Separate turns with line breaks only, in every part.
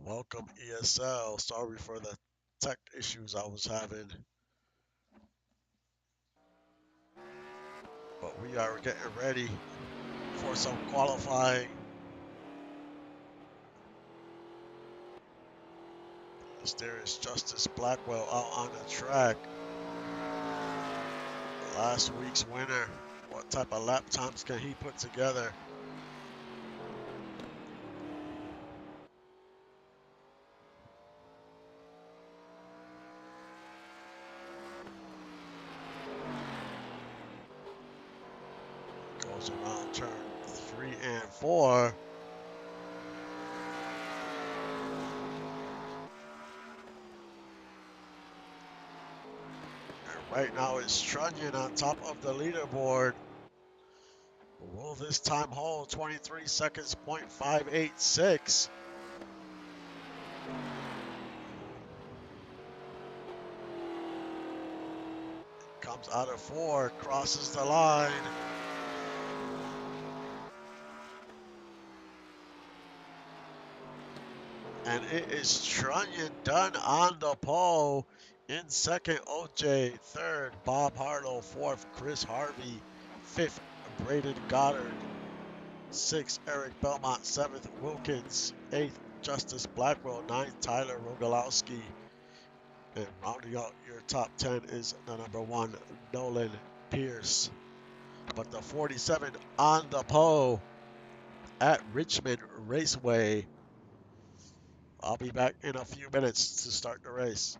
Welcome ESL. Sorry for the tech issues I was having, but we are getting ready for some qualifying. As there is Justice Blackwell out on the track. Last week's winner. What type of lap times can he put together? Goes around turn 3 and 4. And right now it's Trunnion on top of the leaderboard. Will this time hold 23 seconds, .586? Comes out of 4, crosses the line. And it is Trunnion done on the pole. In second, OJ. Third, Bob Harlow. Fourth, Chris Harvey. Fifth, Braden Goddard. Sixth, Eric Belmont. Seventh, Wilkins. Eighth, Justice Blackwell. Ninth, Tyler Rogalowski. And rounding out your top 10 is the number 1, Nolan Pierce. But the 47 on the pole at Richmond Raceway. I'll be back in a few minutes to start the race.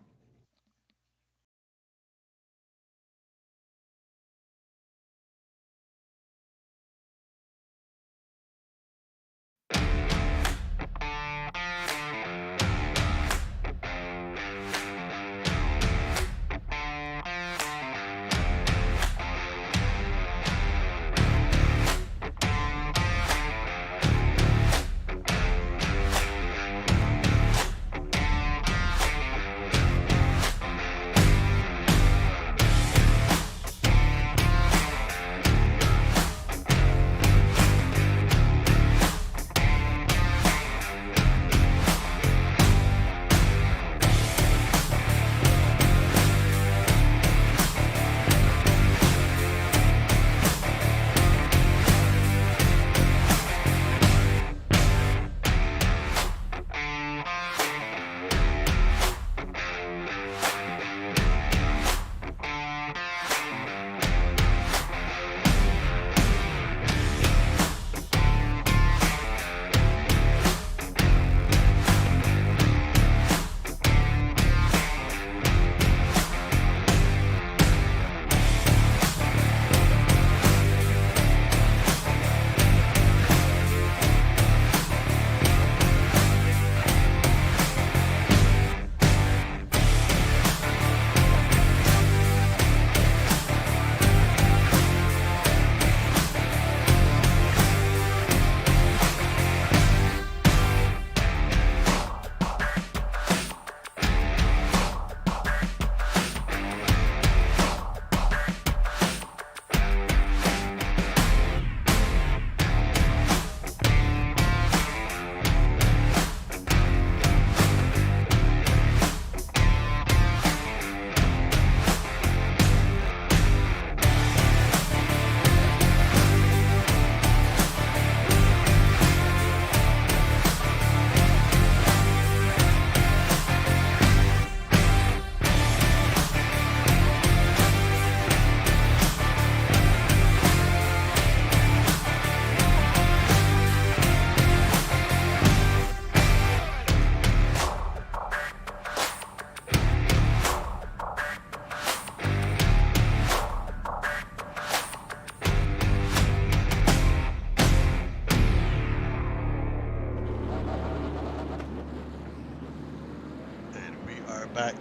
Back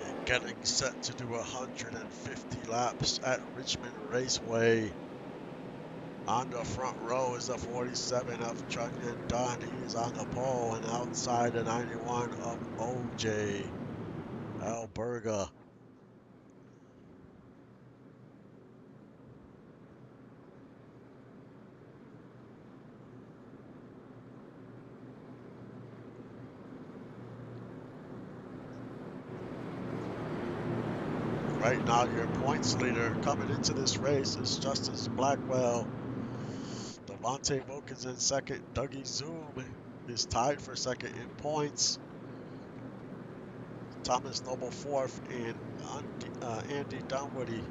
and getting set to do 150 laps at Richmond Raceway. On the front row is the 47 of Trunnion Dunn. He's on the pole, and outside the 91 of OJ Alberga. Right now, your points leader coming into this race is Justice Blackwell. Devontae Wilkins in second. Dougie Zoom is tied for second in points. Thomas Noble fourth, and Andy Dunwoody.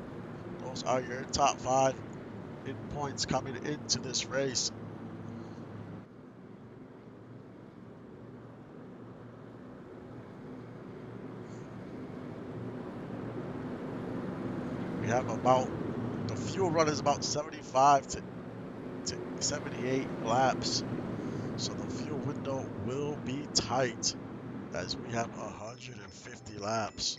Those are your top 5 in points coming into this race. We have about, the fuel run is about 75 to 78 laps. So the fuel window will be tight as we have 150 laps.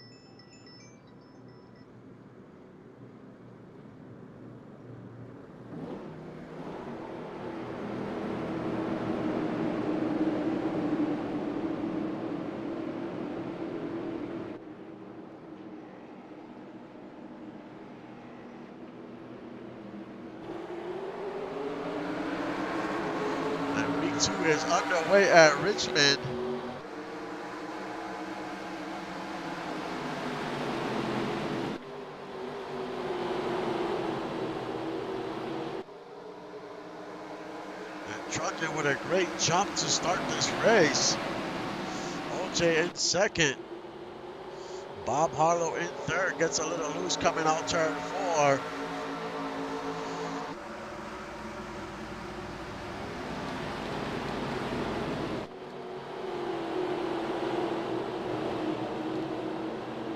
And week 2 is underway at Richmond. And Trucking with a great jump to start this race. OJ in second. Bob Harlow in third, gets a little loose coming out turn 4.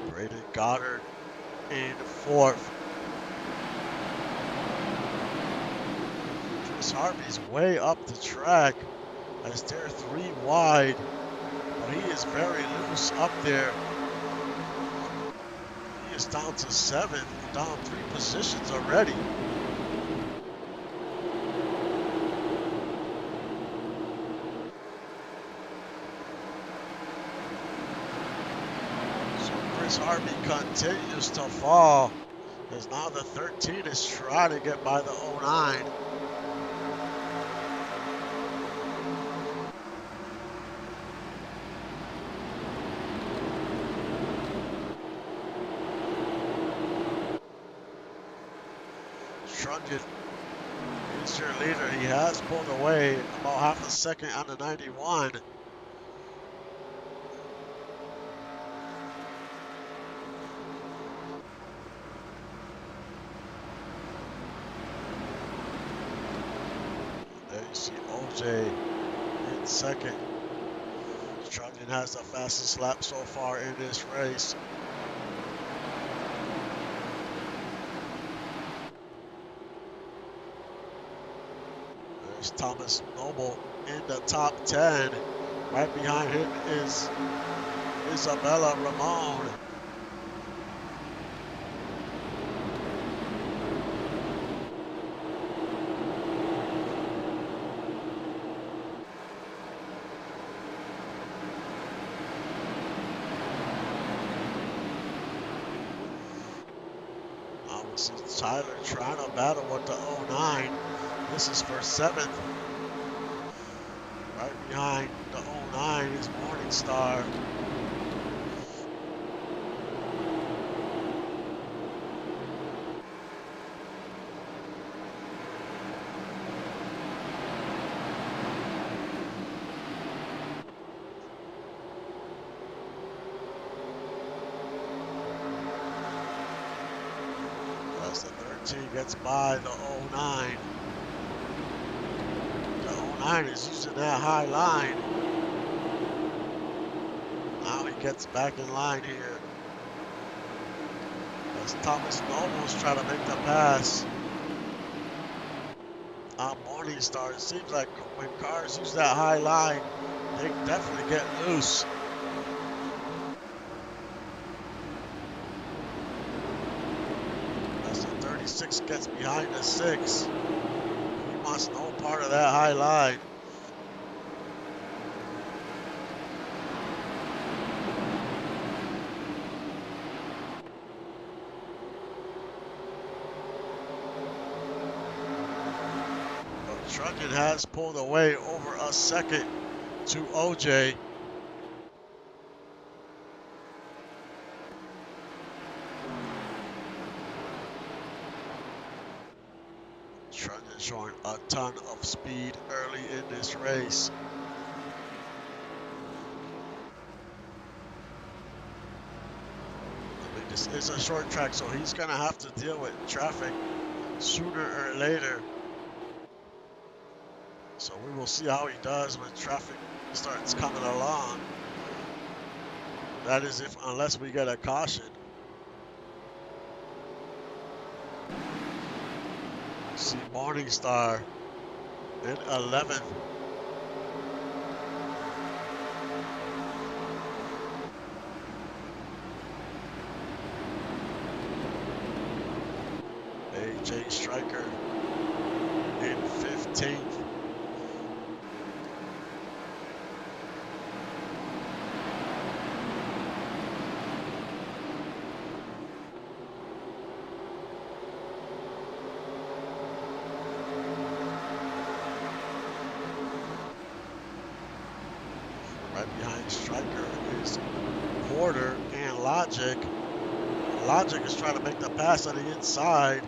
Braden Goddard in fourth. Chris Harvey's way up the track as they're 3 wide. But he is very loose up there. He is down to 7th, down 3 positions already. So Chris Harvey continues to fall, as now the 13 is trying to get by the 09. Trunjan is your leader. He has pulled away about half a second on the 91. There you see OJ in second. Trunjan has the fastest lap so far in this race. Thomas Noble in the top 10. Right behind him is Isabella Ramon. Now we see Tyler trying to battle with the 09. This is for 7th. Right behind the 09 is Morningstar. As the 13 gets by the 09. 09 is using that high line. Now he gets back in line here. As Thomas Noble's trying to make the pass on Morningstar. It seems like when cars use that high line, they definitely get loose. As the 36 gets behind the 6. Wants no part of that high line. But Trunjan has pulled away over a second to OJ. ton of speed early in this race. I mean, this is a short track, so he's going to have to deal with traffic sooner or later. So we will see how he does when traffic starts coming along. That is unless we get a caution. See Morningstar in 11th. AJ Stryker in 15th. Right behind Stryker is Porter and Logic. Logic is trying to make the pass on the inside.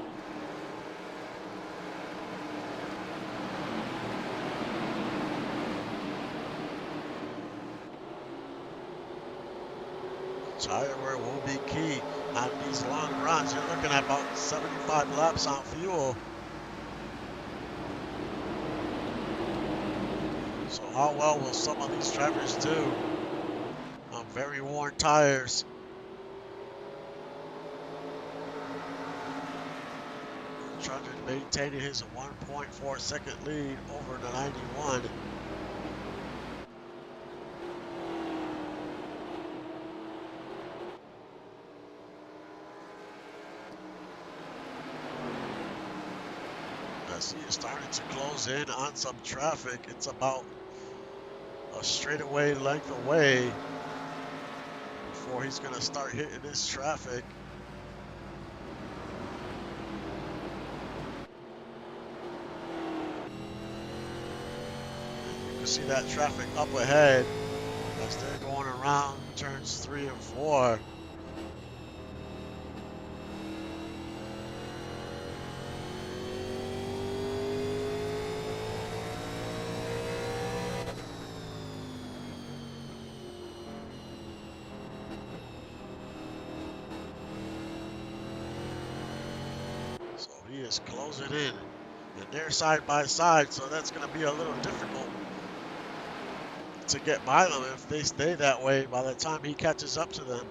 Tire wear will be key on these long runs. You're looking at about 75 laps on fuel. So how well will some of these drivers do on very worn tires? Trudgeon maintaining his 1.4 second lead over the 91. As he is starting to close in on some traffic, it's about a straightaway length away before he's going to start hitting this traffic. You can see that traffic up ahead as they're going around turns 3 and 4. He is closing in, and they're side by side, so that's going to be a little difficult to get by them if they stay that way by the time he catches up to them.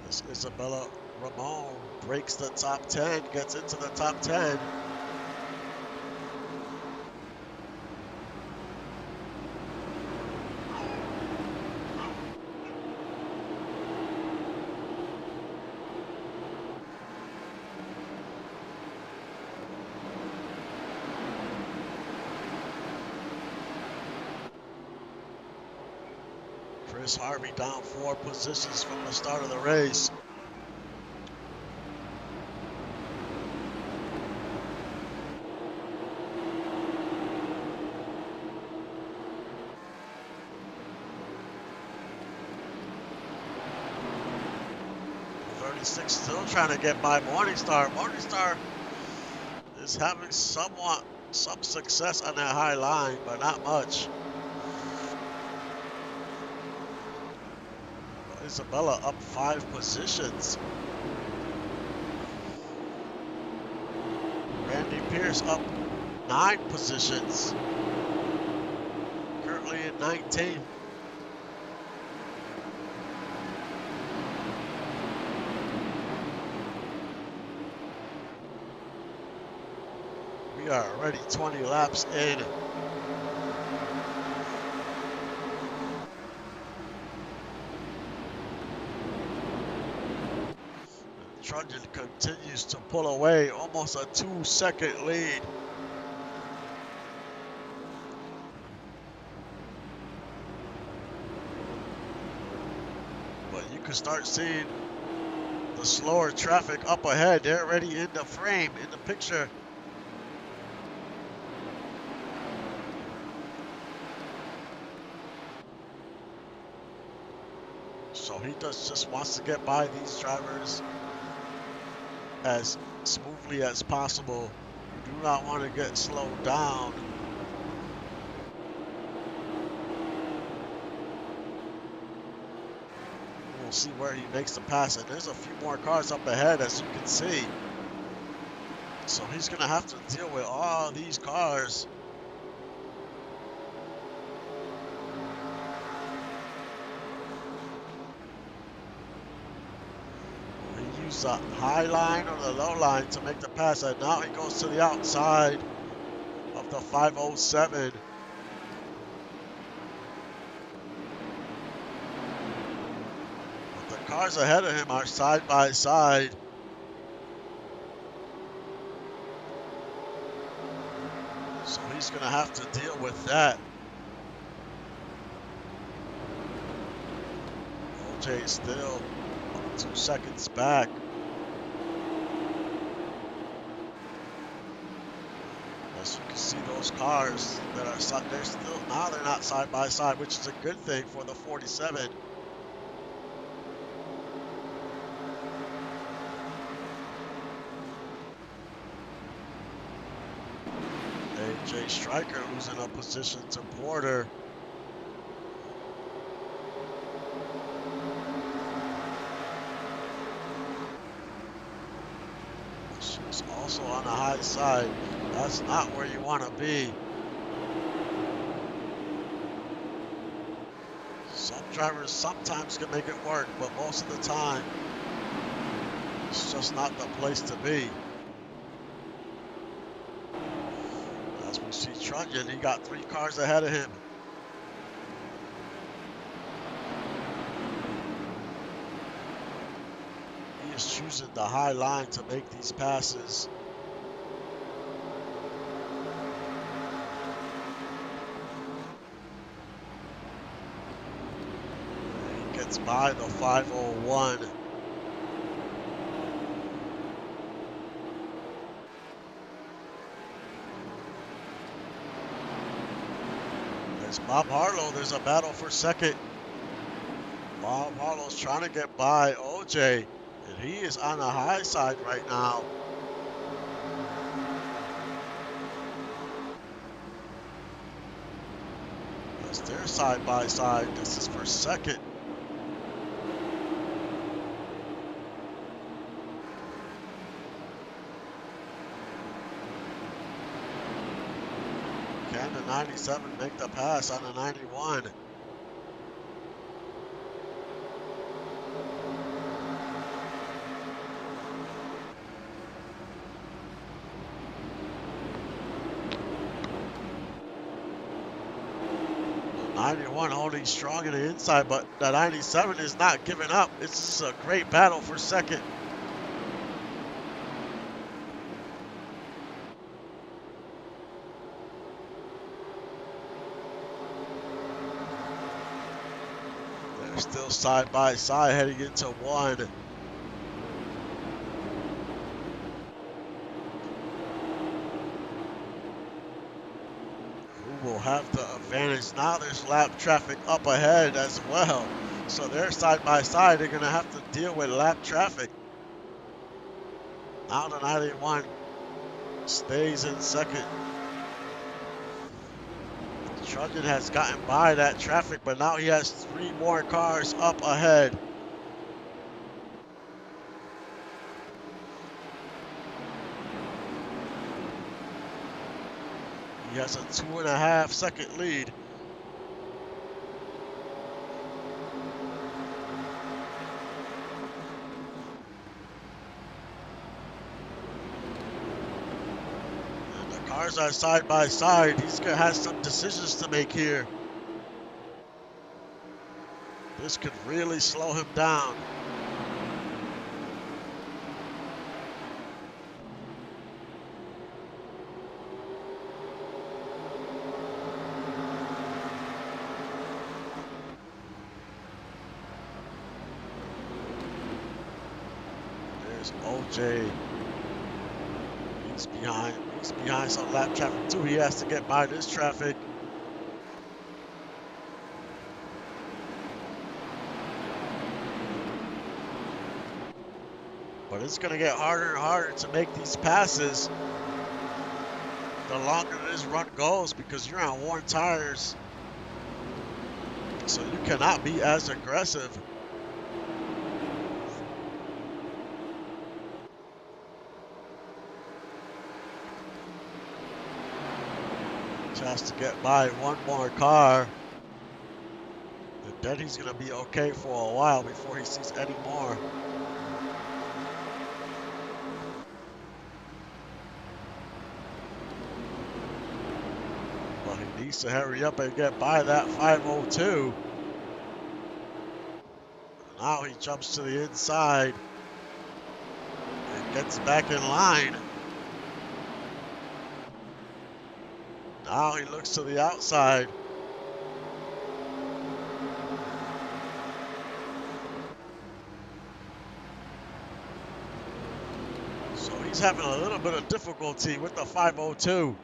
This Isabella Ramon breaks the top 10, gets into the top 10. Chris Harvey down 4 positions from the start of the race. Still trying to get by Morningstar. Morningstar is having some success on that high line, but not much. Isabella up 5 positions. Randy Pierce up 9 positions. Currently in 19th. We are already 20 laps in. Trudgeon continues to pull away, almost a 2-second lead. But you can start seeing the slower traffic up ahead. They're already in the frame, in the picture. So he just wants to get by these drivers. as smoothly as possible. You do not want to get slowed down. We'll see where he makes the pass, and there's a few more cars up ahead, as you can see. So he's going to have to deal with all these cars. He used the high line or the low line to make the pass, and now he goes to the outside of the 507. But the cars ahead of him are side by side. So he's going to have to deal with that. OJ still 2 seconds back. As you can see, those cars that are they're still now they're not side by side, which is a good thing for the 47. AJ Stryker losing a position to Porter. She's also on the high side. That's not where you want to be. Some drivers sometimes can make it work, but most of the time, it's just not the place to be. As we see Trunyan, he got 3 cars ahead of him. He is choosing the high line to make these passes. He gets by the 501. There's Bob Harlow. There's a battle for second. Bob Harlow's trying to get by OJ, and he is on the high side right now. As they're side by side, this is for second. Can the 97 make the pass on the 91? The 91 holding strong in the inside, but the 97 is not giving up. This is a great battle for second. Still side by side heading into one. Who will have the advantage? Now there's lap traffic up ahead as well. So they're side by side. They're going to have to deal with lap traffic. Now the 91 stays in second. Trunyan has gotten by that traffic, but now he has 3 more cars up ahead. He has a 2.5 second lead. Cars are side by side. He's going to have some decisions to make here. This could really slow him down. There's OJ. He's behind. He's behind some lap traffic too. He has to get by this traffic. But But it's going to get harder and harder to make these passes the longer this run goes because you're on worn tires. So you cannot be as aggressive. Just has to get by one more car. And then he's going to be okay for a while before he sees any more. Well, he needs to hurry up and get by that 502. Now he jumps to the inside and gets back in line. Now he looks to the outside. So he's having a little bit of difficulty with the 502.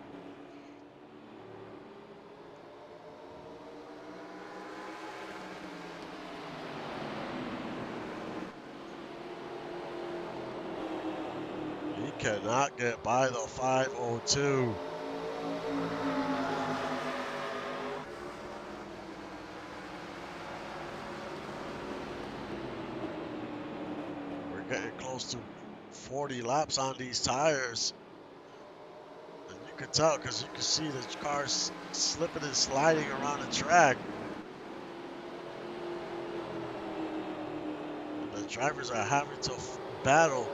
He cannot get by the 502. We're getting close to 40 laps on these tires. And you can tell because you can see the cars slipping and sliding around the track. And the drivers are having to battle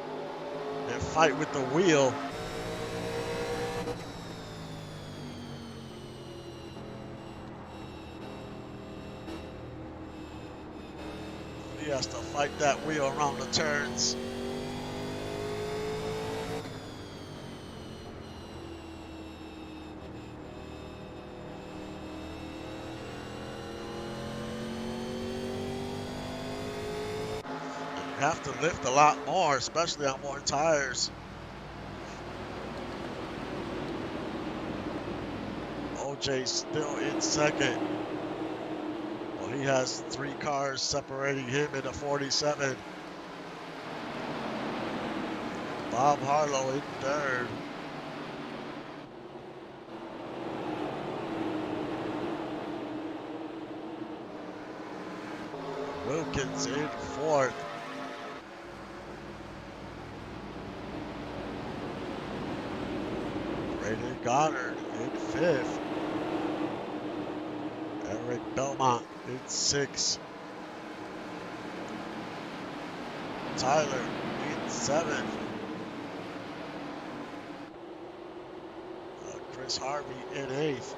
and fight with the wheel. He has to fight that wheel around the turns. You have to lift a lot more, especially on worn tires. OJ's still in second. Well, he has 3 cars separating him in the 47. Bob Harlow in third. Wilkins in fourth. Braden Goddard in fifth. Eric Belmont in sixth. Tyler in seventh. Chris Harvey in eighth.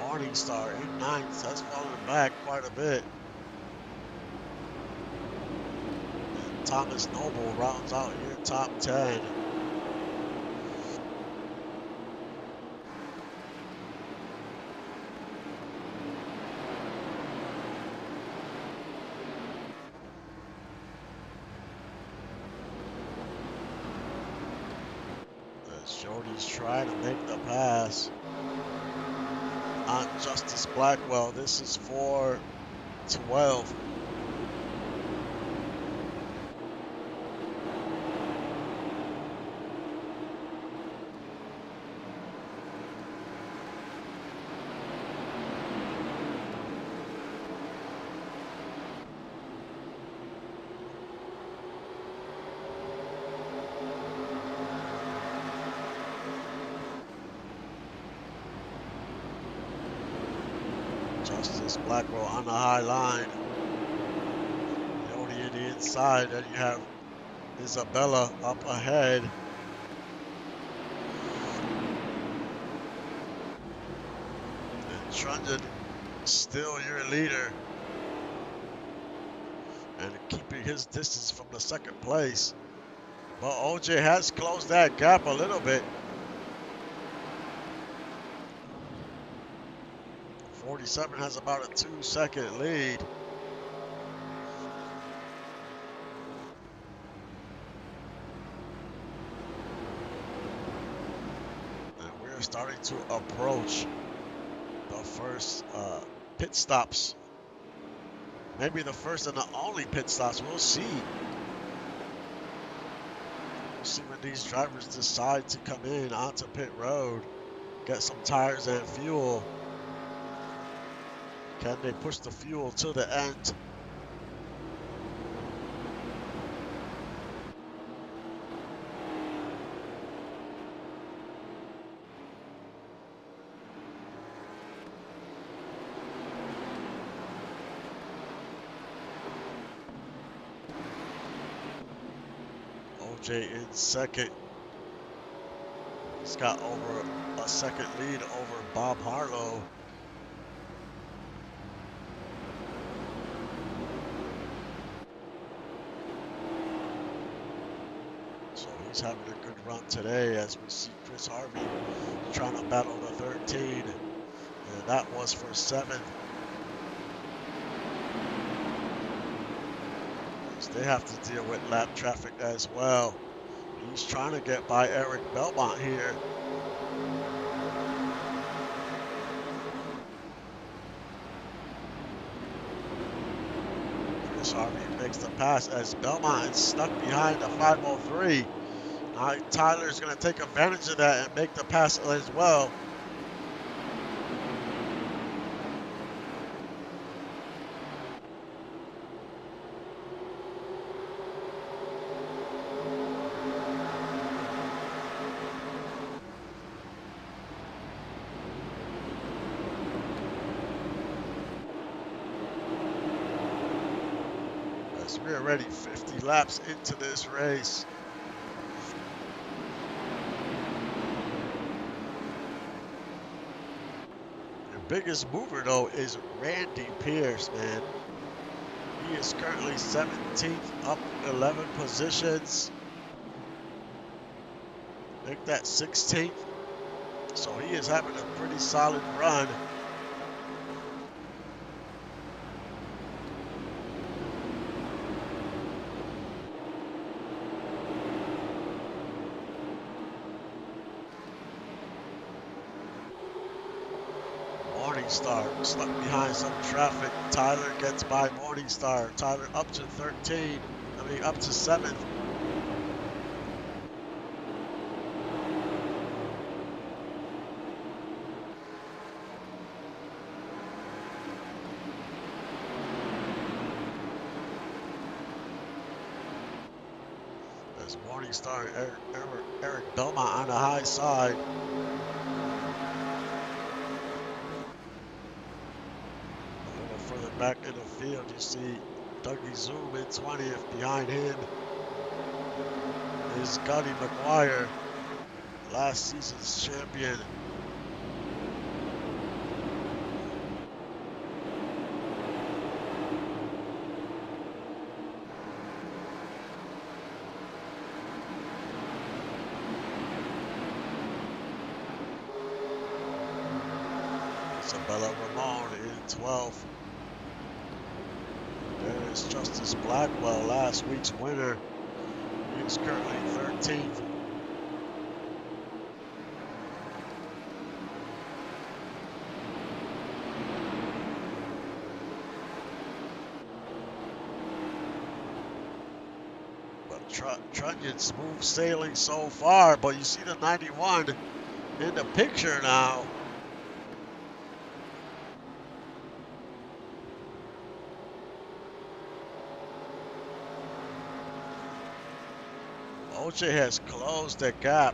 Morningstar in ninth. That's falling back quite a bit. And Thomas Noble rounds out your top 10. Jody's trying to make the pass on Justice Blackwell. This is for 12. Justice Blackwell on the high line. Yodi in the inside. Then you have Isabella up ahead. And Trunjan still your leader. And keeping his distance from the second place. But OJ has closed that gap a little bit. 47 has about a 2-second lead. And we're starting to approach the first pit stops Maybe the first and the only pit stops. We'll see. We'll see when these drivers decide to come in onto pit road, get some tires and fuel. Can they push the fuel to the end? OJ in second. He's got over a second lead over Bob Harlow. So he's having a good run today as we see Chris Harvey trying to battle the 13. And that was for 7th. They have to deal with lap traffic as well. He's trying to get by Eric Belmont here. Chris Harvey makes the pass as Belmont is stuck behind the 503. Now Tyler's going to take advantage of that and make the pass as well. We're already 50 laps into this race. The biggest mover, though, is Randy Pierce, man. He is currently 17th, up 11 positions. Make that 16th. So he is having a pretty solid run. Morningstar stuck behind some traffic. Tyler gets by Morningstar. Tyler up to 13. I mean, up to 7th. There's Morningstar and Eric Belmont on the high side. Back in the field, you see Dougie Zoom in 20th. Behind him is Gunny McGuire, last season's champion. Isabella Ramon in 12th. There is Justice Blackwell, last week's winner. He is currently 13th. But Trunnion smooth sailing so far, but you see the 91 in the picture now. OJ has closed the gap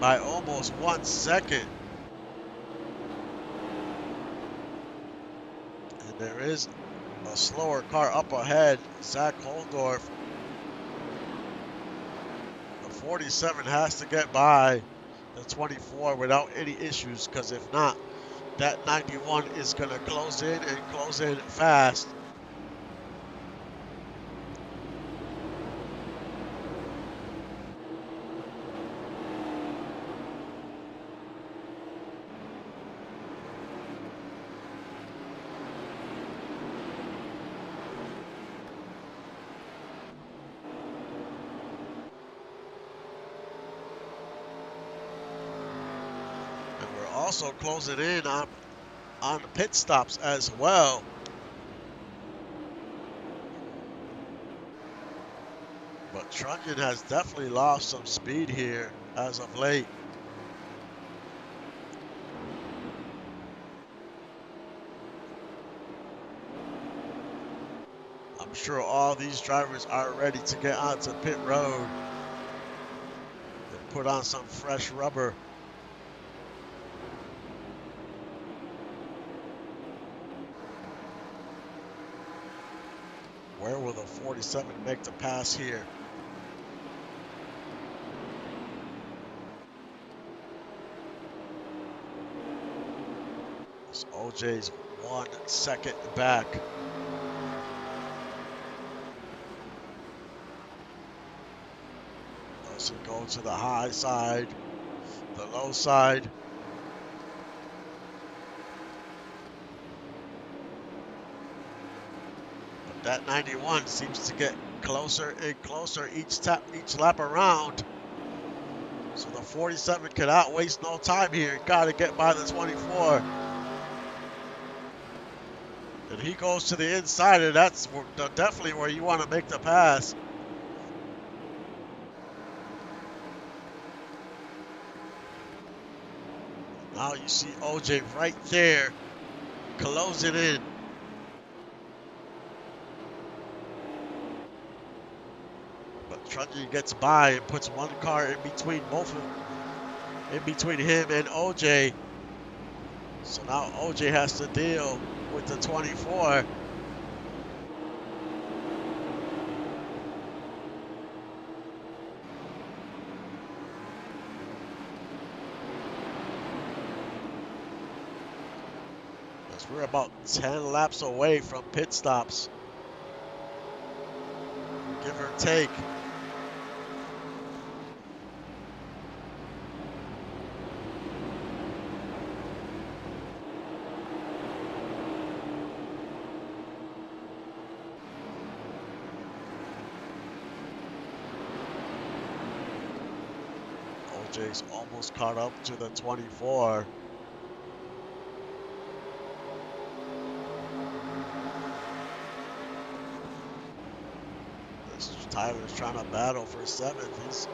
by almost 1 second. And there is a slower car up ahead, Zach Holdorf. The 47 has to get by the 24 without any issues, because if not, that 91 is going to close in and close in fast. Also closing in on the pit stops as well. But Trunnion has definitely lost some speed here as of late. I'm sure all these drivers are ready to get onto pit road and put on some fresh rubber. Where will the 47 make the pass here? This OJ's 1 second back. Does he go to the high side, the low side? But that 91 seems to get closer and closer each lap around. So the 47 cannot waste no time here. Got to get by the 24. And he goes to the inside, and that's definitely where you want to make the pass. Now you see OJ right there, closing in. But Trunnion gets by and puts one car in between in between him and OJ. So now OJ has to deal with the 24. As we're about 10 laps away from pit stops, give or take. OJ's almost caught up to the 24. Tyler's trying to battle for 7th. He's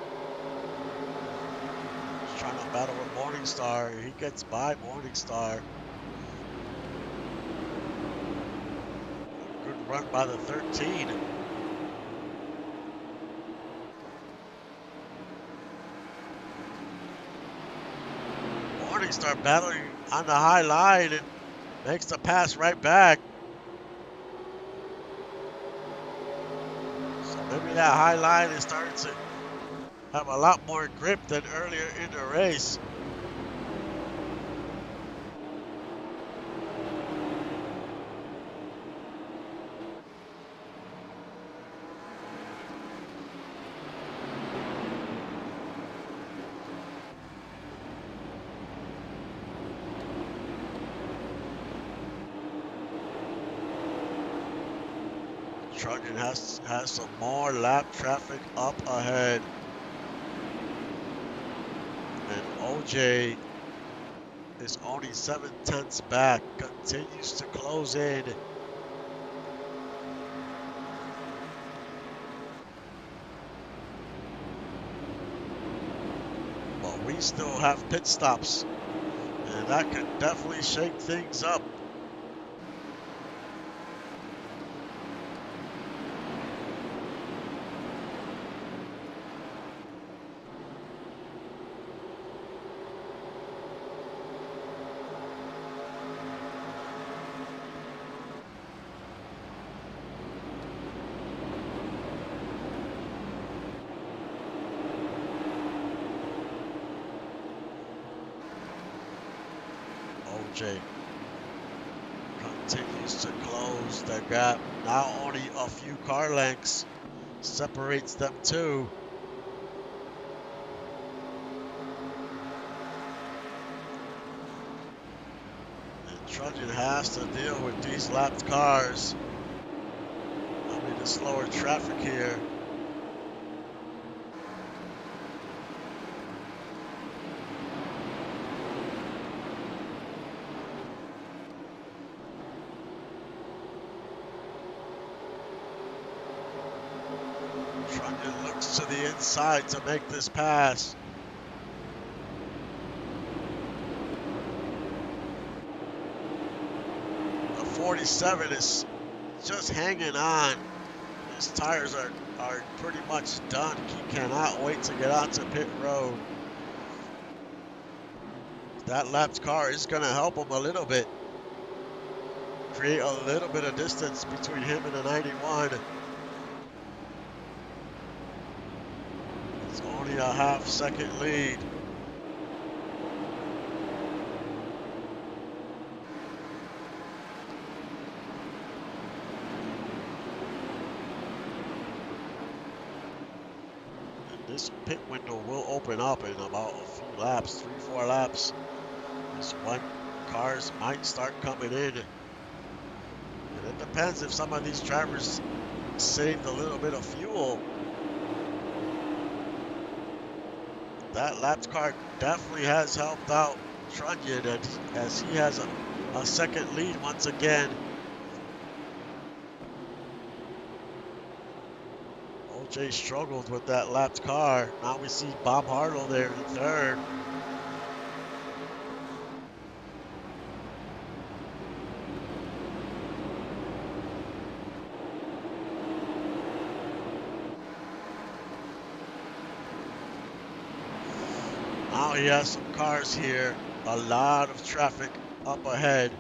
trying to battle with Morningstar. He gets by Morningstar. Good run by the 13. Morningstar battling on the high line and makes the pass right back. Maybe that high line is starting to have a lot more grip than earlier in the race. Trunnion has some more lap traffic up ahead. And OJ is only 7/10 back, continues to close in. But we still have pit stops, and that could definitely shake things up. OJ continues to close the gap. Now only a few car lengths separates them two. And Trunnion has to deal with these lapped cars. I mean, the slower traffic here. to the inside to make this pass. The 47 is just hanging on. His tires are pretty much done. He cannot wait to get onto pit road. That lapped car is going to help him a little bit. Create a little bit of distance between him and the 91. It's only a half-second lead. This pit window will open up in about a few laps, 3-4 laps. This one cars might start coming in. And it depends if some of these drivers saved a little bit of fuel. That lapped car definitely has helped out Trunnion, and as he has a second lead once again. OJ struggled with that lapped car. Now we see Bob Harlow there in third. Now he has some cars here. A lot of traffic up ahead.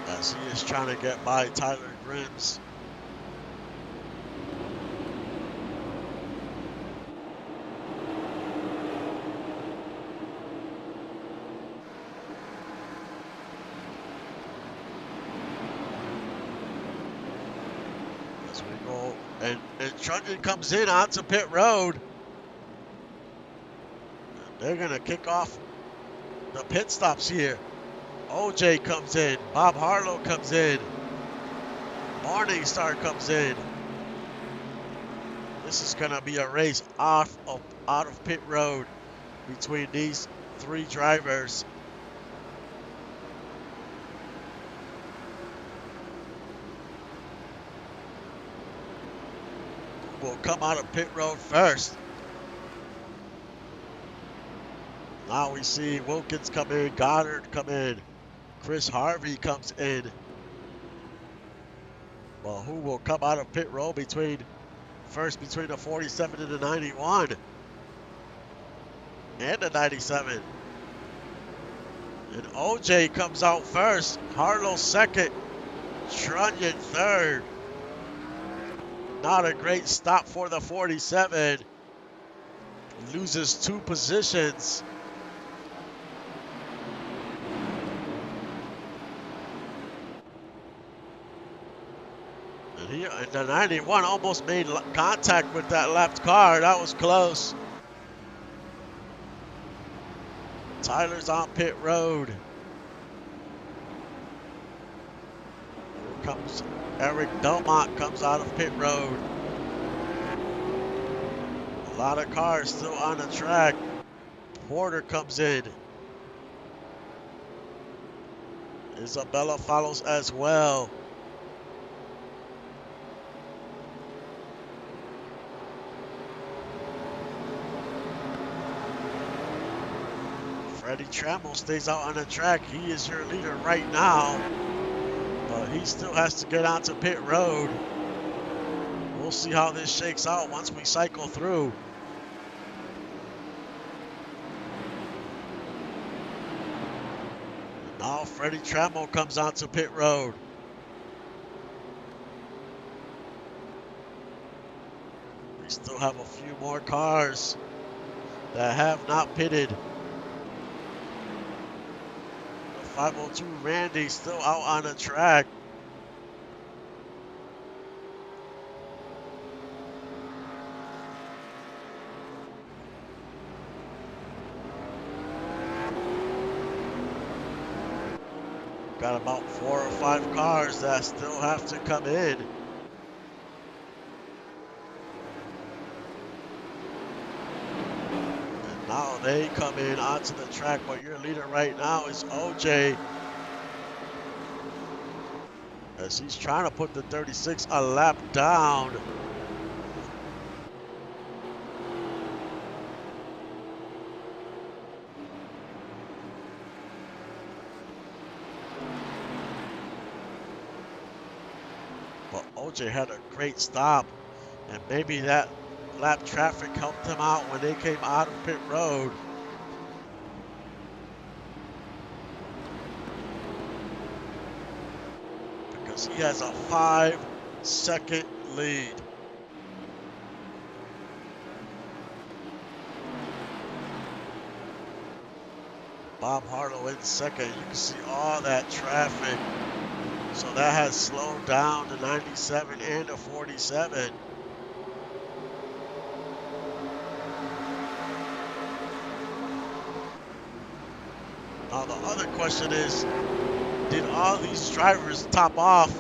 As he is trying to get by Tyler Grims. As we go, and Trunnion comes in onto pit road. They're gonna kick off the pit stops here. OJ comes in, Bob Harlow comes in, Morningstar comes in. This is gonna be a race out of pit road between these three drivers. Will come out of pit road first. Now we see Wilkins come in, Goddard come in. Chris Harvey comes in. Well, who will come out of pit road between the 47 and the 91? And the 97. And OJ comes out first. Harlow second. Trunnion third. Not a great stop for the 47. Loses 2 positions. And the 91 almost made contact with that left car. That was close. Tyler's on pit road. Here comes Eric Delmont, comes out of pit road. A lot of cars still on the track. Porter comes in. Isabella follows as well. Freddie Trammell stays out on the track. He is your leader right now, but he still has to get onto pit road. We'll see how this shakes out once we cycle through. Now Freddie Trammell comes onto pit road. We still have a few more cars that have not pitted. 502 Randy still out on the track. Got about 4 or 5 cars that still have to come in. And now they come in onto the track, but your leader right now is OJ. as he's trying to put the 36 a lap down. But OJ had a great stop, and maybe that lap traffic helped him out when they came out of pit road. Because he has a 5-second lead. Bob Harlow in second. You can see all that traffic. So that has slowed down to 97 and a 47. Now the other question is, did all these drivers top off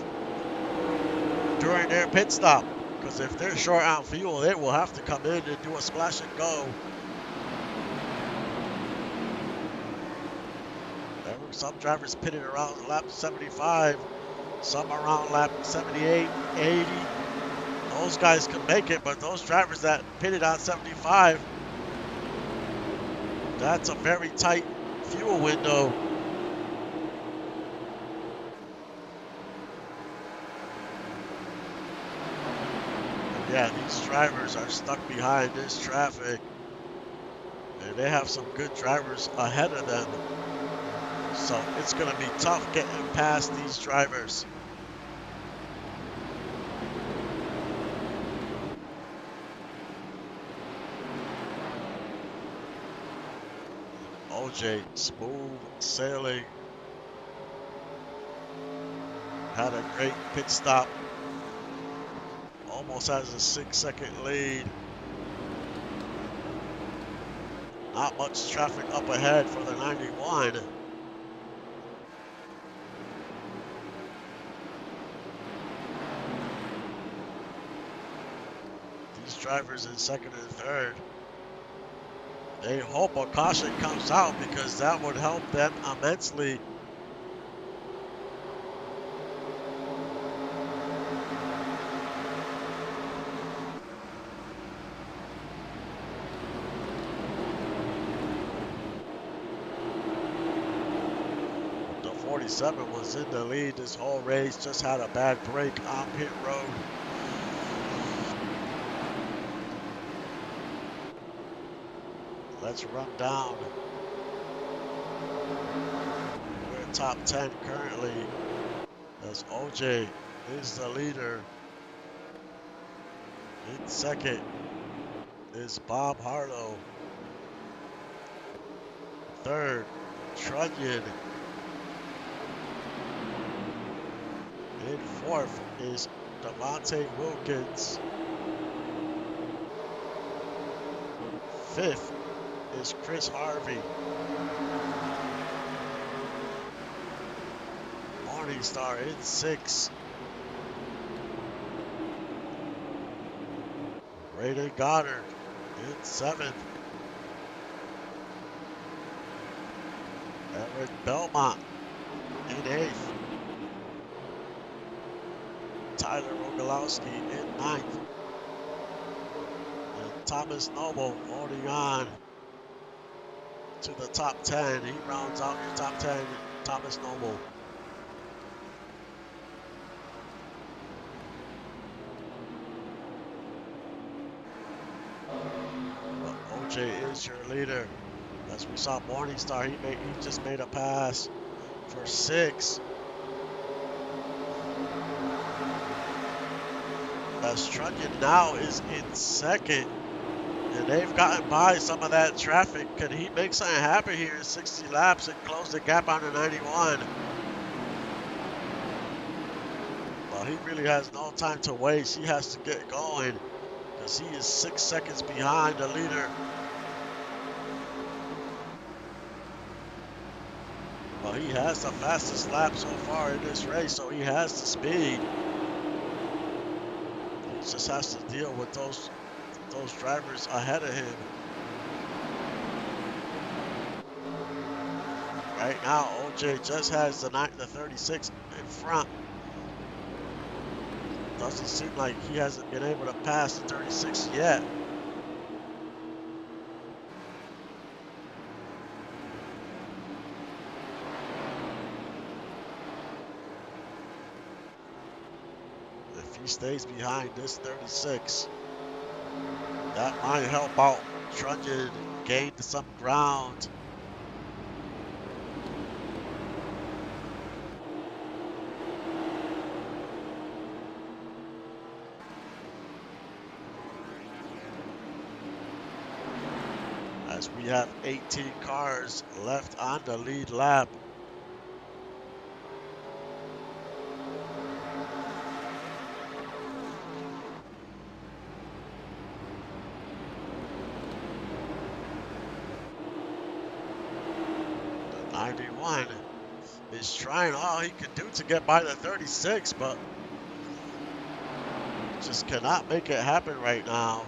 during their pit stop? Because if they're short on fuel, they will have to come in and do a splash and go. There were some drivers pitted around lap 75, some around lap 78, 80. Those guys can make it, but those drivers that pitted on 75, that's a very tight fuel window. Yeah, these drivers are stuck behind this traffic, and they have some good drivers ahead of them. So it's going to be tough getting past these drivers. OJ, smooth sailing. Had a great pit stop. Almost has a 6-second lead. Not much traffic up ahead for the 91. These drivers in second and third, they hope a caution comes out because that would help them immensely. The 47 was in the lead this whole race, just had a bad break on pit road. Let's run down. We're in top 10 currently, as OJ is the leader. In second is Bob Harlow. Third, Trunnion. In fourth is Devontae Wilkins. Fifth is Chris Harvey. Morningstar in sixth. Braden Goddard in seventh. Eric Belmont in eighth. Tyler Rogalowski in ninth. And Thomas Noble holding on to the top 10. He rounds out your top 10, Thomas Noble. But OJ is your leader. As we saw Morningstar, he just made a pass for 6. As Trunnion now is in second. And they've gotten by some of that traffic. Can he make something happen here in 60 laps and close the gap on the 91? Well, he really has no time to waste. He has to get going because he is 6 seconds behind the leader. Well, he has the fastest lap so far in this race, so he has the speed. He just has to deal with those drivers ahead of him. Right now, OJ just has the 36 in front. Doesn't seem like he hasn't been able to pass the 36 yet. If he stays behind this 36, that might help out Trunyan gain some ground. As we have 18 cars left on the lead lap. The 91 is trying all he can do to get by the 36, but just cannot make it happen right now.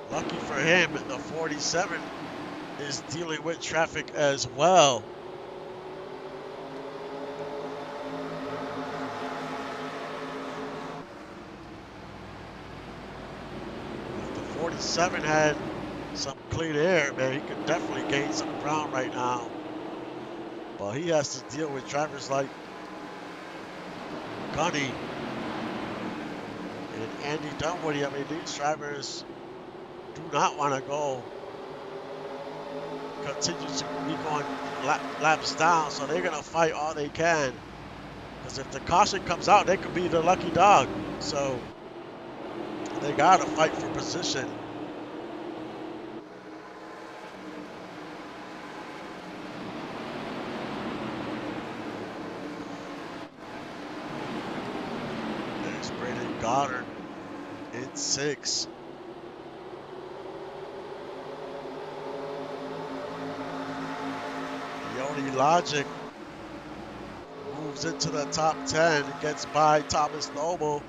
Lucky for him, the 47 is dealing with traffic as well. If the 47 had some clean air, man, he could definitely gain some ground right now. But he has to deal with drivers like Gunny and Andy Dunwoody. I mean, these drivers do not want to continue to be going laps down, so they're going to fight all they can. Because if the caution comes out, they could be the lucky dog. So they got to fight for position. There's Braden Goddard in 6. Yoni Logic moves into the top 10 and gets by Thomas Noble.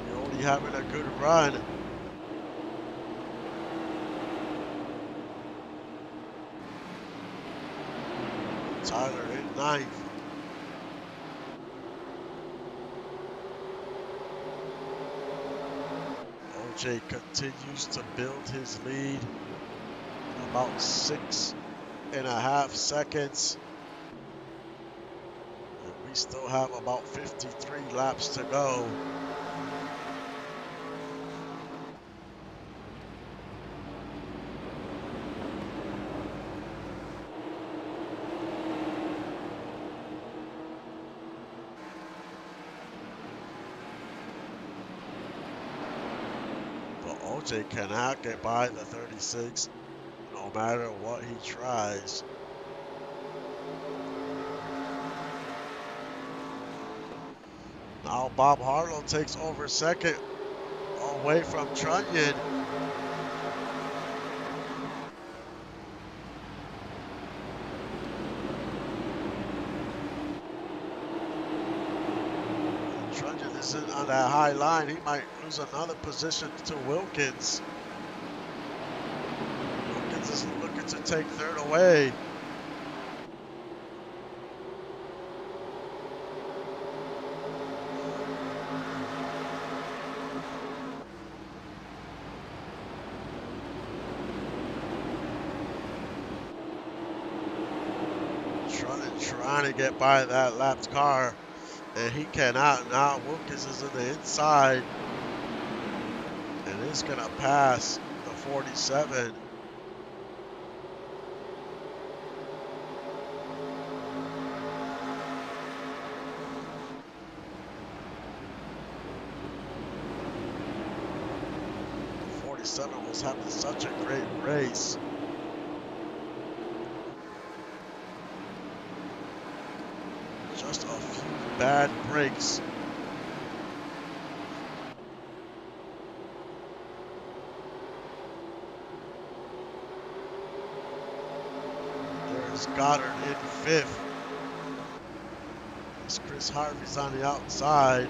Yoni having a good run. Tyler in 9th. OJ continues to build his lead. About 6.5 seconds. And we still have about 53 laps to go. But OJ cannot get by the 36. No matter what he tries. Now Bob Harlow takes over second away from Trunyan. Trunyan isn't on that high line. He might lose another position to Wilkins. Is looking to take third away. Trying to get by that lapped car, and he cannot. Now Wilkins is in the inside, and is going to pass the 47. Was having such a great race. Just a few bad breaks. There's Goddard in 5th. As Chris Harvey's on the outside.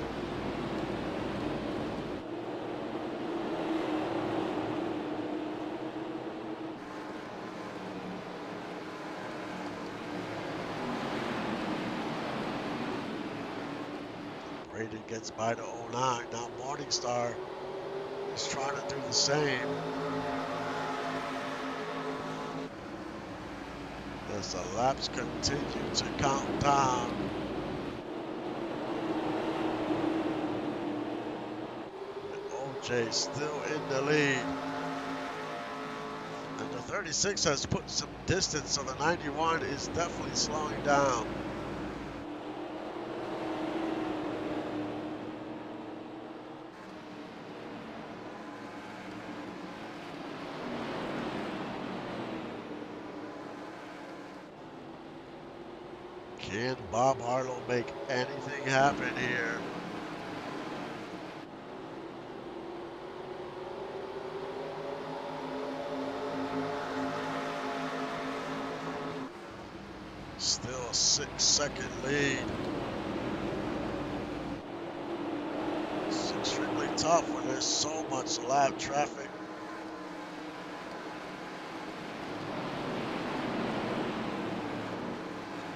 Braden gets by the 09. Now Morningstar is trying to do the same. As the laps continue to count down. And OJ still in the lead. And the 36 has put some distance, so the 91 is definitely slowing down. Can Bob Harlow make anything happen here? Still a 6-second lead. It's extremely tough when there's so much lap traffic.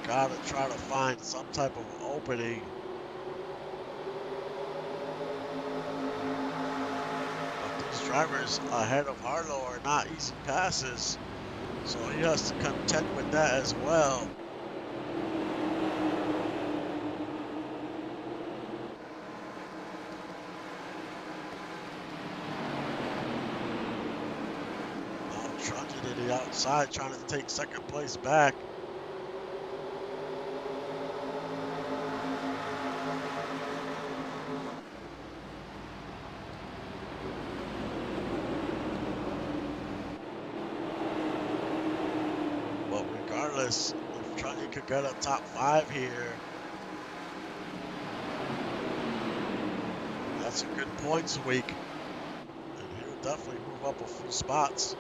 Gotta try to find some type of opening. But these drivers ahead of Harlow are not easy passes, so he has to contend with that as well. Truncheon to the outside, trying to take second place back. But regardless, if Truncheon could get a top 5 here, that's a good points week. And he'll definitely move up a few spots.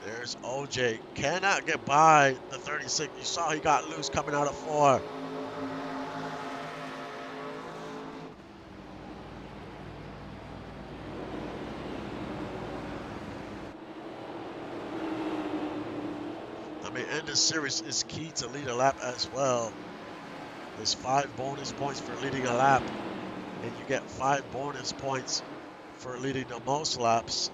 There's OJ. Cannot get by the 36. You saw he got loose coming out of 4. I mean, and this series is key to lead a lap as well. There's 5 bonus points for leading a lap, and you get 5 bonus points for leading the most laps.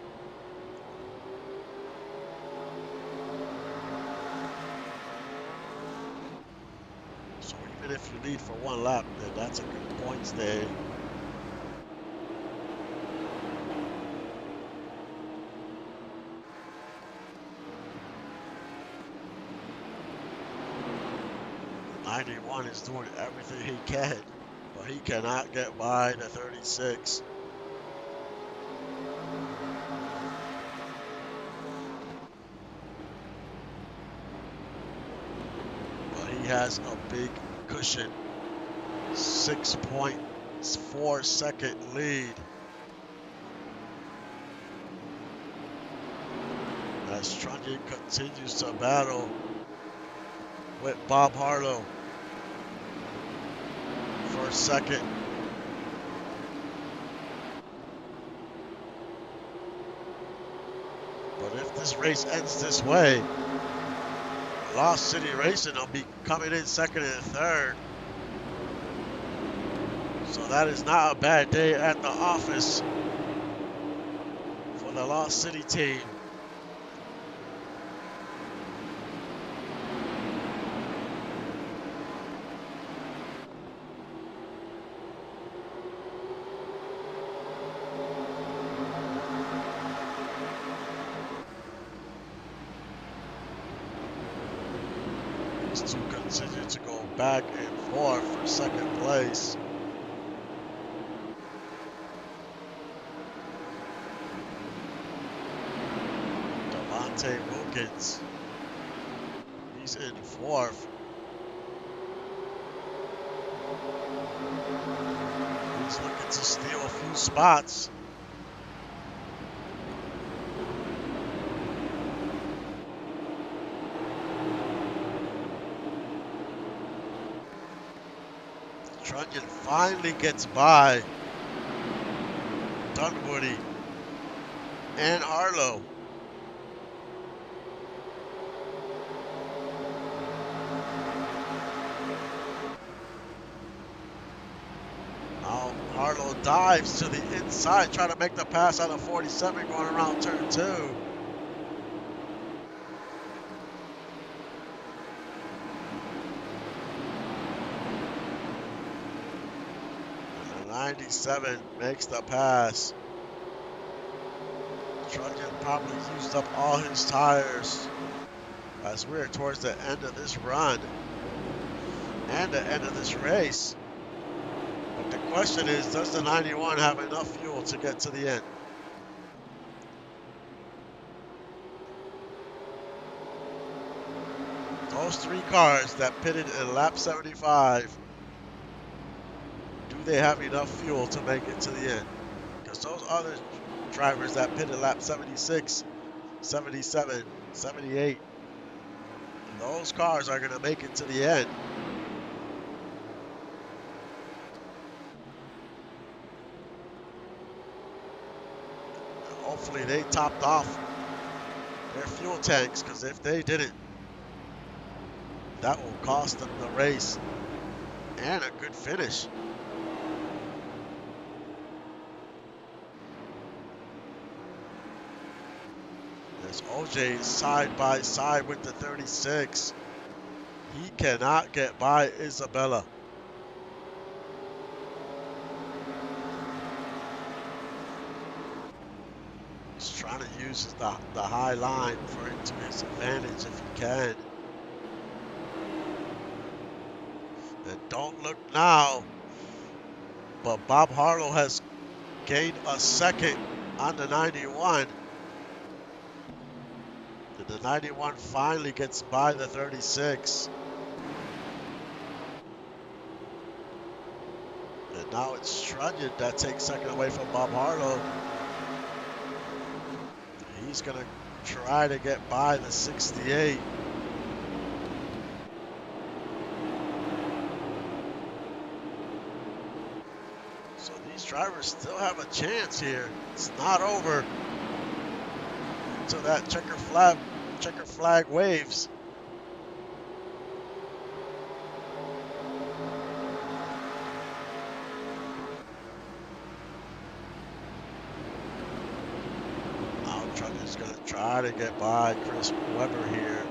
So even if you lead for 1 lap, then that's a good points day. The 91 is doing everything he can, but he cannot get by the 36. He has a big cushion, 6.4 second lead. As Truncheon continues to battle with Bob Harlow for second. But if this race ends this way, Lost City Racing will be coming in second and third. So that is not a bad day at the office for the Lost City team. These two continue to go back and forth for second place. Devontae Wilkins, he's in 4th. He's looking to steal a few spots. Trunnion finally gets by Dunwoody and Harlow. Now Harlow dives to the inside, trying to make the pass out of 47 going around turn 2. And the 97 makes the pass. Trunnion probably used up all his tires as we're towards the end of this run and the end of this race. But the question is, does the 91 have enough fuel to get to the end? Those 3 cars that pitted in lap 75, do they have enough fuel to make it to the end? Because those other drivers that pitted lap 76, 77, 78, those cars are going to make it to the end. And hopefully they topped off their fuel tanks, because if they didn't, that will cost them the race and a good finish. There's OJ side by side with the 36. He cannot get by Isabella. He's trying to use the high line for it to his advantage if he can. And don't look now, but Bob Harlow has gained a second on the 91. And the 91 finally gets by the 36. And now it's Trunnion that takes second away from Bob Harlow. He's going to try to get by the 68. So these drivers still have a chance here. It's not over until that checker flag waves. Now Trunnion's going to try to get by Chris Webber here.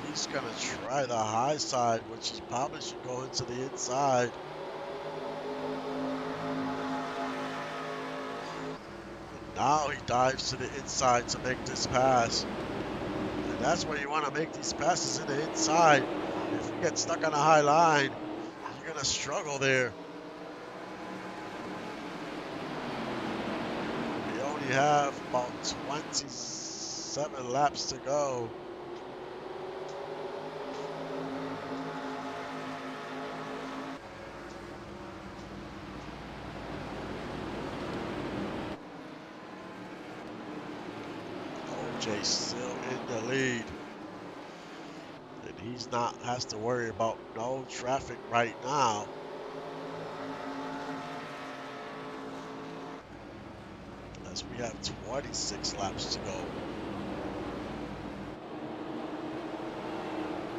He's going to try the high side, which he probably should go into the inside. And now he dives to the inside to make this pass. And that's where you want to make these passes in the inside. If you get stuck on a high line, you're going to struggle there. We only have about 27 laps to go. OJ's still in the lead. And he's not has to worry about no traffic right now. As we have 26 laps to go.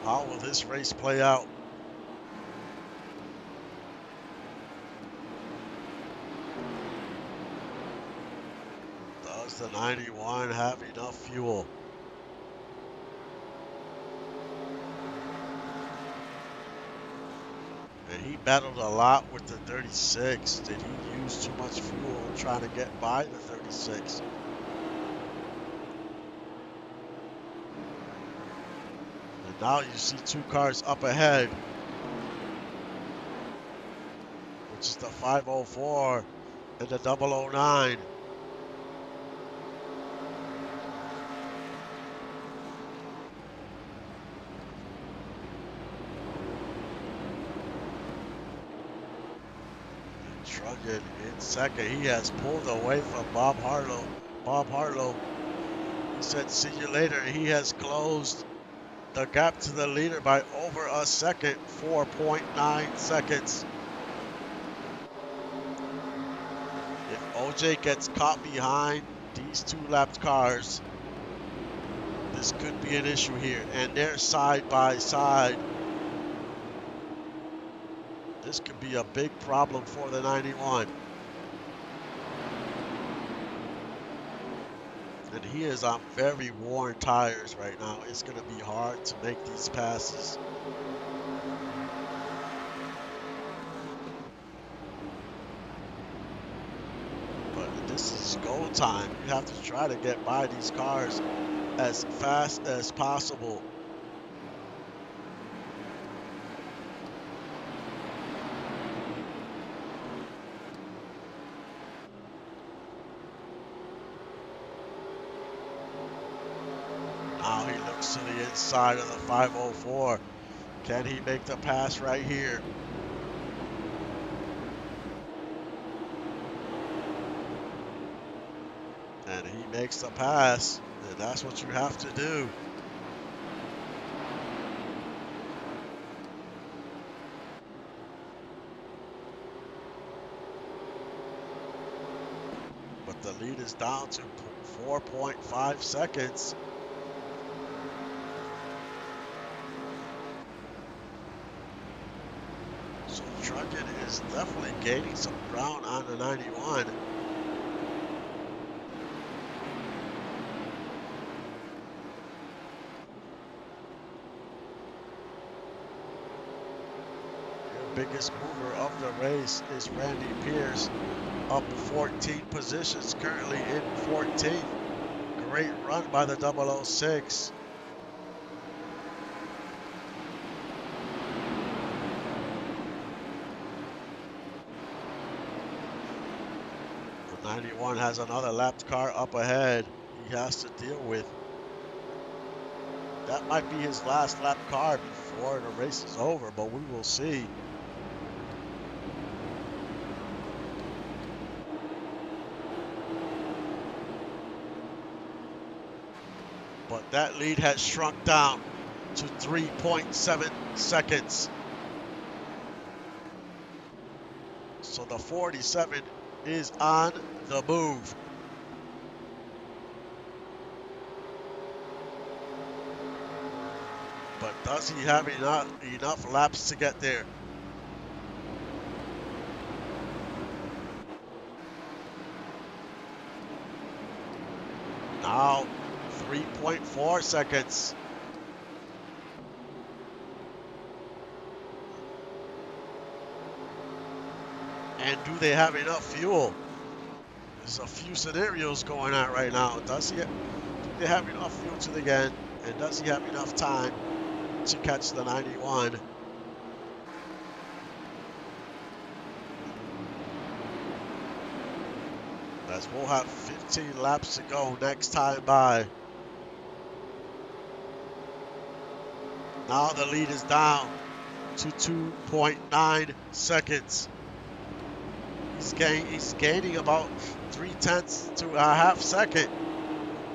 How will this race play out? Does the 91 have enough fuel? And he battled a lot with the 36. Did he use too much fuel trying to get by the 36? And now you see 2 cars up ahead, which is the 504 and the 009. Trunnion in second. He has pulled away from Bob Harlow. Bob Harlow, said see you later. He has closed the gap to the leader by over a second, 4.9 seconds. If OJ gets caught behind these two lapped cars, this could be an issue here. And they're side by side. This could be a big problem for the 91. And he is on very worn tires right now. It's going to be hard to make these passes. But this is go time. You have to try to get by these cars as fast as possible. Now he looks to the inside of the 504. Can he make the pass right here? And he makes the pass, and that's what you have to do. But the lead is down to 4.5 seconds. So Truckin is definitely gaining some ground on the 91. Your biggest mover of the race is Randy Pierce, up 14 positions, currently in 14th. Great run by the 006. The 91 has another lapped car up ahead he has to deal with. That might be his last lap car before the race is over, but we will see. But that lead has shrunk down to 3.7 seconds. So the 47 is on the move. But does he have enough laps to get there? Now 3.4 seconds. And do they have enough fuel? There's a few scenarios going on right now. Do they have enough fuel to the end? And does he have enough time to catch the 91? As we'll have 15 laps to go next time by. Now the lead is down to 2.9 seconds. He's gaining about 0.3 to a half second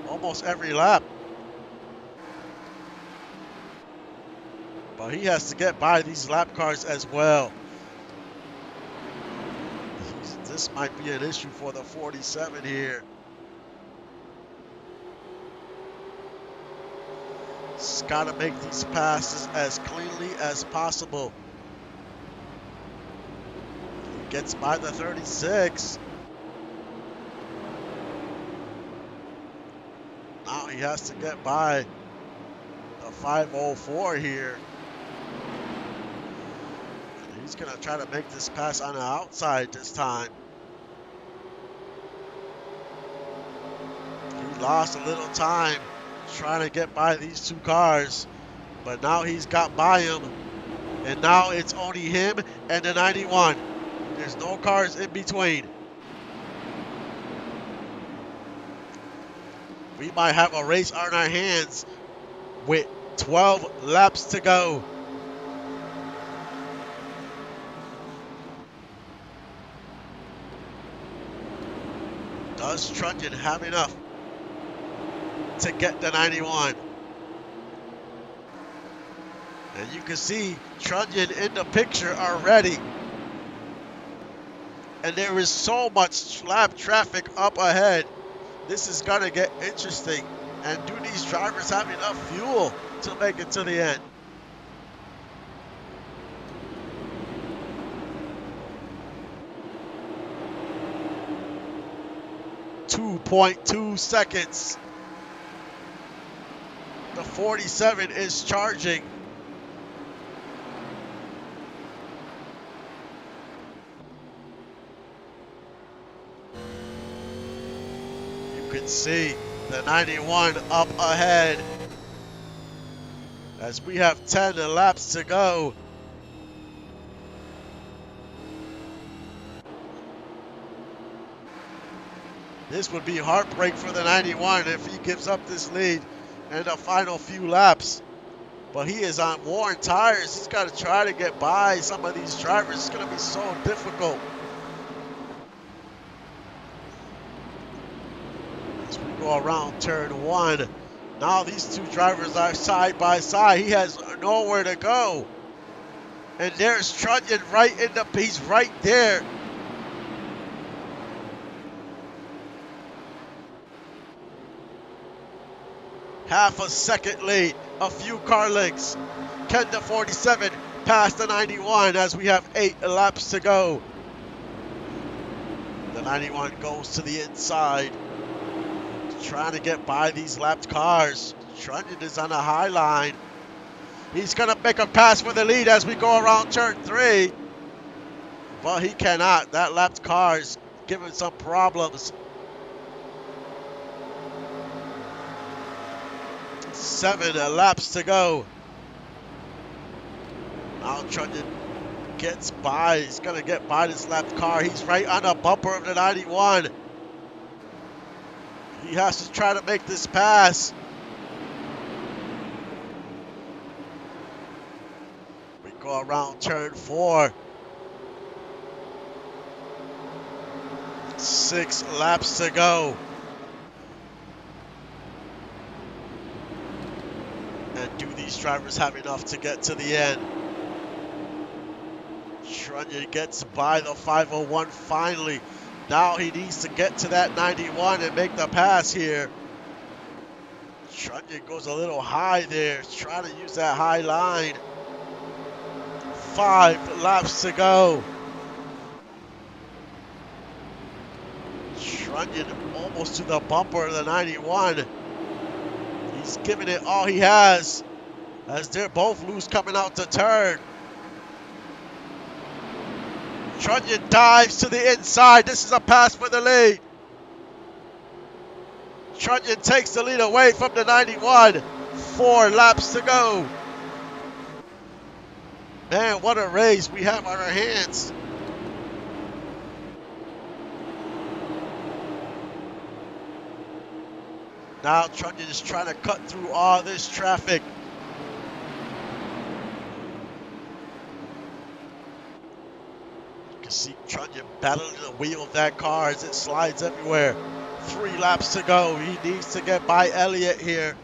almost every lap. But he has to get by these lap cars as well. This might be an issue for the 47 here. He's got to make these passes as cleanly as possible. He gets by the 36. Now he has to get by the 504 here. He's going to try to make this pass on the outside this time. He lost a little time trying to get by these two cars, but now he's got by him, and now it's only him and the 91. There's no cars in between. We might have a race on our hands with 12 laps to go. Does Truckin have enough? to get the 91. And you can see Trunnion in the picture already. And there is so much lap traffic up ahead. This is going to get interesting. And do these drivers have enough fuel to make it to the end? 2.2 seconds. The 47 is charging. You can see the 91 up ahead as we have 10 laps to go. This would be heartbreak for the 91 if he gives up this lead in the final few laps. But he is on worn tires. He's got to try to get by some of these drivers. It's going to be so difficult. As we go around turn 1. Now these two drivers are side by side. He has nowhere to go. And there's Trunnion right in the, he's right there. Half a second late, a few car lengths. Can the 47 pass the 91 as we have 8 laps to go? The 91 goes to the inside, trying to get by these lapped cars. Trunnion is on a high line. He's going to make a pass for the lead as we go around turn 3. But he cannot. That lapped car is giving some problems. 7 laps to go. Now Trunnion gets by. He's going to get by this left car. He's right on the bumper of the 91. He has to try to make this pass. We go around turn 4. 6 laps to go. And do these drivers have enough to get to the end? Trunnion gets by the 501 finally. Now he needs to get to that 91 and make the pass here. Trunnion goes a little high there, trying to use that high line. 5 laps to go. Trunnion almost to the bumper of the 91. He's giving it all he has as they're both loose coming out to turn. Trunnion dives to the inside. This is a pass for the lead. Trunnion takes the lead away from the 91. 4 laps to go. Man, what a race we have on our hands. Now Trunnion is trying to cut through all this traffic. You can see Trunnion battling the wheel of that car as it slides everywhere. 3 laps to go. He needs to get by Elliott here.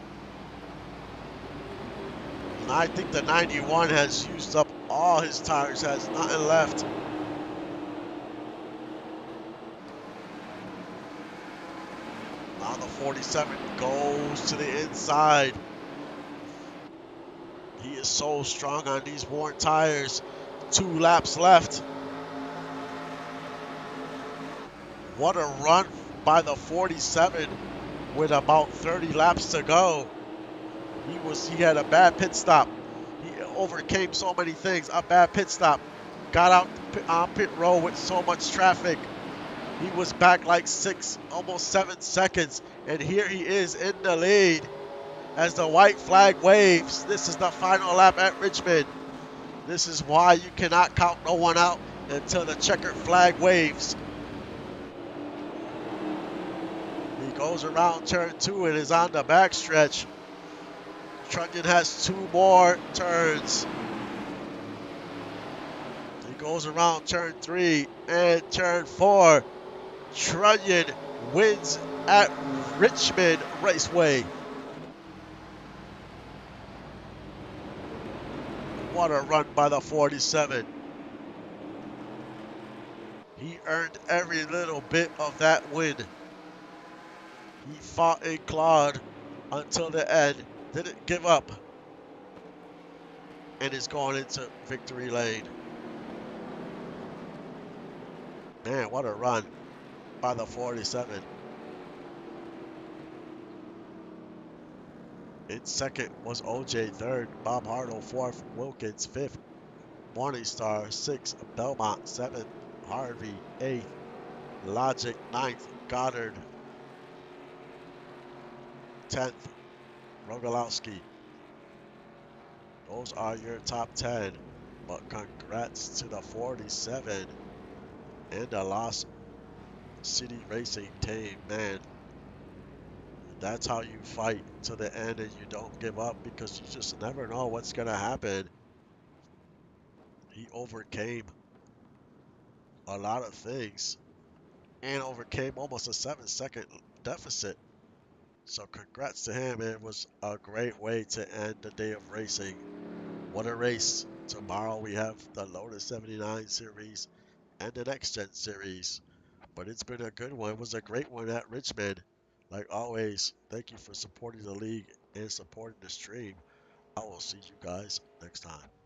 And I think the 91 has used up all his tires, has nothing left. Now the 47 goes to the inside. He is so strong on these worn tires. 2 laps left. What a run by the 47 with about 30 laps to go. He had a bad pit stop. He overcame so many things. A bad pit stop. Got out on pit road with so much traffic. He was back like 6, almost 7 seconds. And here he is in the lead as the white flag waves. This is the final lap at Richmond. This is why you cannot count no one out until the checkered flag waves. He goes around turn 2 and is on the backstretch. Trunnion has 2 more turns. He goes around turn 3 and turn 4. Trunnion wins at Richmond Raceway. What a run by the 47. He earned every little bit of that win. He fought and clawed until the end, didn't give up, and is going into victory lane. Man, what a run by the 47. In second was OJ, third, Bob Hartle, fourth, Wilkins, fifth, Morningstar, sixth, Belmont, seventh, Harvey, eighth, Logic, ninth, Goddard, 10th, Rogalowski. Those are your top 10. But congrats to the 47 and the Lost City Racing team, man. That's how you fight to the end and you don't give up because you just never know what's going to happen. He overcame a lot of things and overcame almost a 7-second deficit. So congrats to him. It was a great way to end the day of racing. What a race. Tomorrow we have the Lotus 79 series and the Next Gen series. But it's been a good one. It was a great one at Richmond. Like always, thank you for supporting the league and supporting the stream. I will see you guys next time.